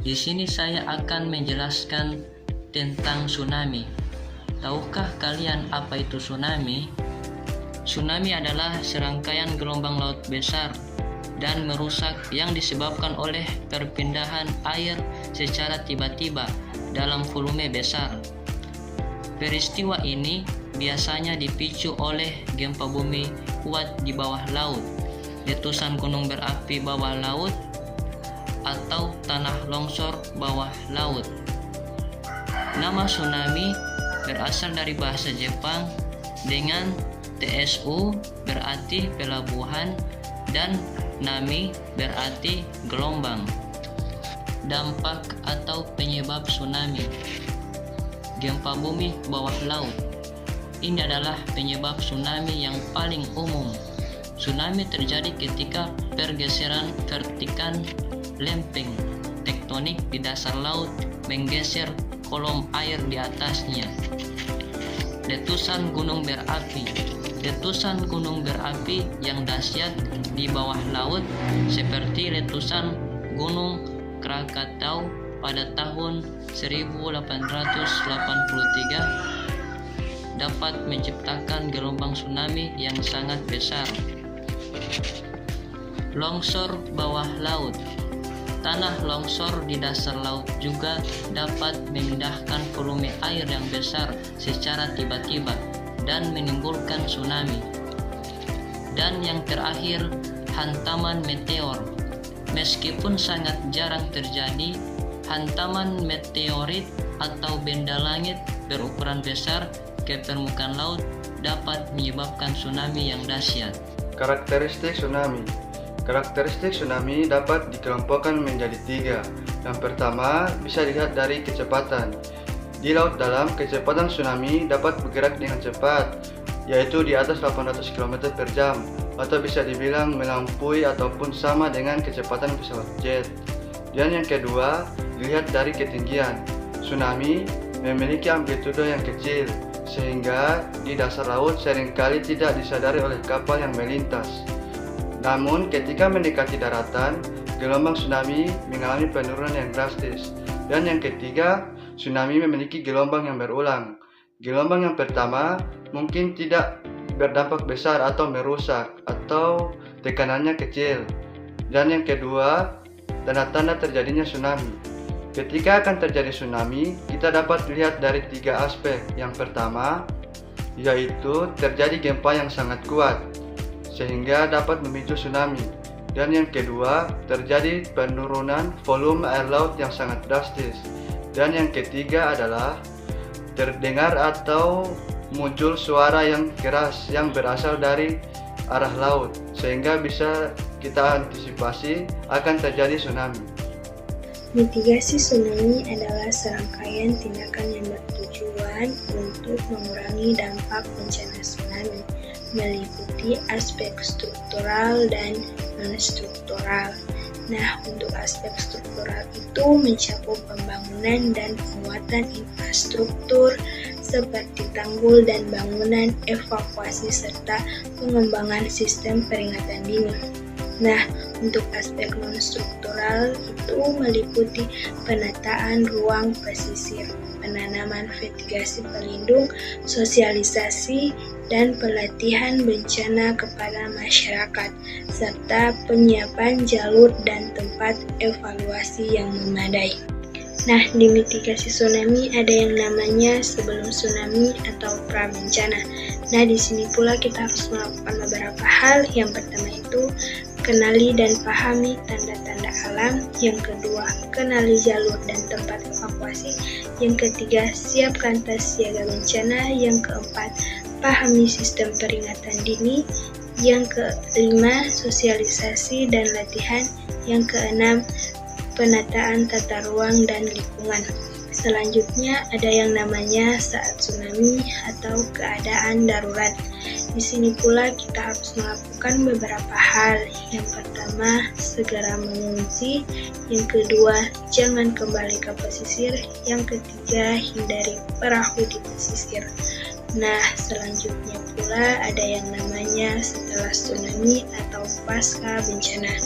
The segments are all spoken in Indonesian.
Di sini saya akan menjelaskan tentang tsunami. Tahukah kalian apa itu tsunami? Tsunami adalah serangkaian gelombang laut besar dan merusak yang disebabkan oleh perpindahan air secara tiba-tiba dalam volume besar. Peristiwa ini biasanya dipicu oleh gempa bumi kuat di bawah laut, letusan gunung berapi bawah laut, atau tanah longsor bawah laut. Nama tsunami berasal dari bahasa Jepang dengan TSU berarti pelabuhan dan nami berarti gelombang. Dampak atau penyebab tsunami. Gempa bumi bawah laut. Ini adalah penyebab tsunami yang paling umum. Tsunami terjadi ketika pergeseran vertikal lempeng tektonik di dasar laut menggeser kolom air di atasnya. Letusan gunung berapi. Letusan gunung berapi yang dahsyat di bawah laut seperti letusan Gunung Krakatau pada tahun 1883 dapat menciptakan gelombang tsunami yang sangat besar. Longsor bawah laut. Tanah longsor di dasar laut juga dapat memindahkan volume air yang besar secara tiba-tiba dan menimbulkan tsunami. Dan yang terakhir, hantaman meteor. Meskipun sangat jarang terjadi, hantaman meteorit atau benda langit berukuran besar ke permukaan laut dapat menyebabkan tsunami yang dahsyat. Karakteristik tsunami. Karakteristik tsunami dapat dikelompokkan menjadi 3. Yang pertama, bisa dilihat dari kecepatan. Di laut dalam, kecepatan tsunami dapat bergerak dengan cepat, yaitu di atas 800 km per jam, atau bisa dibilang melampaui ataupun sama dengan kecepatan pesawat jet. Dan yang kedua, dilihat dari ketinggian. Tsunami memiliki amplitudo yang kecil, sehingga di dasar laut seringkali tidak disadari oleh kapal yang melintas. Namun ketika mendekati daratan, gelombang tsunami mengalami penurunan yang drastis. Dan yang ketiga, tsunami memiliki gelombang yang berulang. Gelombang yang pertama mungkin tidak berdampak besar atau merusak, atau tekanannya kecil. Dan yang kedua, tanda-tanda terjadinya tsunami. Ketika akan terjadi tsunami, kita dapat lihat dari 3 aspek. Yang pertama, yaitu terjadi gempa yang sangat kuat, sehingga dapat memicu tsunami. Dan yang kedua, terjadi penurunan volume air laut yang sangat drastis. Dan yang ketiga adalah terdengar atau muncul suara yang keras yang berasal dari arah laut, sehingga bisa kita antisipasi akan terjadi tsunami. Mitigasi tsunami adalah serangkaian tindakan yang bertujuan untuk mengurangi dampak bencana tsunami, meliputi aspek struktural dan non-struktural. Nah, untuk aspek struktural itu mencakup pembangunan dan penguatan infrastruktur seperti tanggul dan bangunan, evakuasi, serta pengembangan sistem peringatan dini. Nah, untuk aspek non-struktural itu meliputi penataan ruang pesisir, penanaman vegetasi pelindung, sosialisasi, dan pelatihan bencana kepada masyarakat, serta penyiapan jalur dan tempat evaluasi yang memadai. Nah, di mitigasi tsunami ada yang namanya sebelum tsunami atau prabencana. Nah, di sini pula kita harus melakukan beberapa hal. Yang pertama itu kenali dan pahami tanda-tanda alam. Yang kedua, kenali jalur dan tempat evakuasi. Yang ketiga, siapkan tas siaga bencana. Yang keempat, pahami sistem peringatan dini. Yang kelima, sosialisasi dan latihan. Yang keenam, penataan tata ruang dan lingkungan. Selanjutnya ada yang namanya saat tsunami atau keadaan darurat. Di sini pula kita harus melakukan beberapa hal. Yang pertama, segera mengungsi. Yang kedua, jangan kembali ke pesisir. Yang ketiga, hindari perahu di pesisir. Nah, selanjutnya pula ada yang namanya setelah tsunami atau pasca bencana.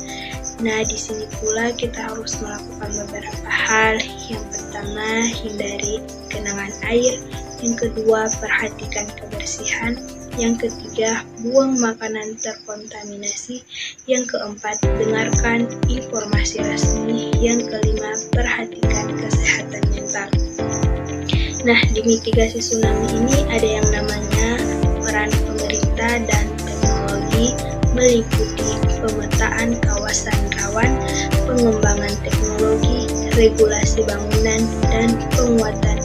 Nah, di sini pula kita harus melakukan beberapa hal. Yang pertama, hindari genangan air. Yang kedua, perhatikan kebersihan. Yang ketiga, buang makanan terkontaminasi. Yang keempat, dengarkan informasi resmi. Yang kelima, perhatikan kesehatan mental. Nah, di mitigasi tsunami ini ada yang namanya peran pemerintah dan teknologi, meliputi pemetaan kawasan rawan, pengembangan teknologi, regulasi bangunan, dan penguatan